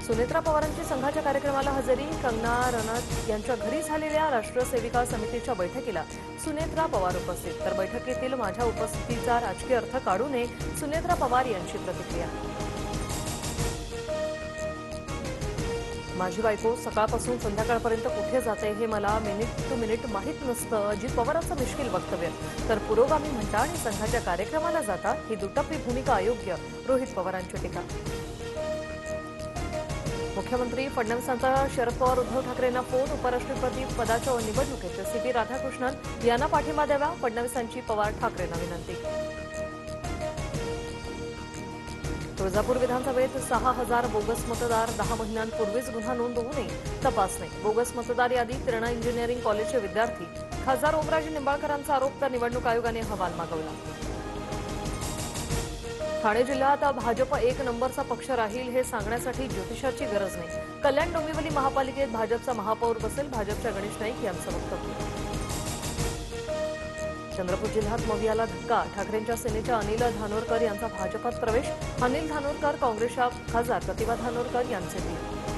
सुनेत्रा पवारांची संघाच्या कार्यक्रमाला हजेरी. कंगना रनौत यांच्या घरी झालेल्या राष्ट्र सेविका समितीच्या बैठकीला सुनेत्रा पवार उपस्थित. तर बैठकीतील माझ्या उपस्थितीचा राजकीय अर्थ काढू नये, सुनेत्रा पवार यांची प्रतिक्रिया. माझी बायको सकाळपासून संध्याकाळपर्यंत कुठे जाते हे मला मिनिट टू मिनिट माहीत नसतं, अजित पवारांचं मिश्किल वक्तव्य. तर पुरोगामी म्हणता आणि संघाच्या कार्यक्रमाला जाता ही दुटप्पी भूमिका अयोग्य, रोहित पवारांची टीका. मुख्यमंत्री फडणवीसांचा शरद पवार उद्धव ठाकरेंना फोन. उपराष्ट्रपती पदाच्या निवडणुकीत सीपी राधाकृष्णन यांना पाठिंबा द्यावा, फडणवीसांची पवार ठाकरेंना विनंती. तुळजापूर विधानसभेत 6,000 बोगस मतदार. 10 महिन्यांपूर्वीच गुन्हा नोंद होऊ नये, तपासणी. बोगस मतदार यादीत किरणा इंजिनिअरिंग कॉलेजचे विद्यार्थी. खासदार ओमराजे निंबाळकरांचा आरोप, तर निवडणूक आयोगाने अहवाल मागवला. ठाणे जिल्ह्यात भाजप 1 नंबरचा पक्ष राहील हे सांगण्यासाठी ज्योतिषाची गरज नाही. कल्याण डोंबिवली महापालिकेत भाजपचा महापौर बसेल, भाजपच्या गणेश नाईक यांचं वक्तव्य. चंद्रपूर जिल्ह्यात मवियाला धक्का. ठाकरेंच्या सेनेच्या अनिल धानोरकर यांचा भाजपात प्रवेश. अनिल धानोरकर काँग्रेसच्या खासदार प्रतिभा धानोरकर यांचे वीर.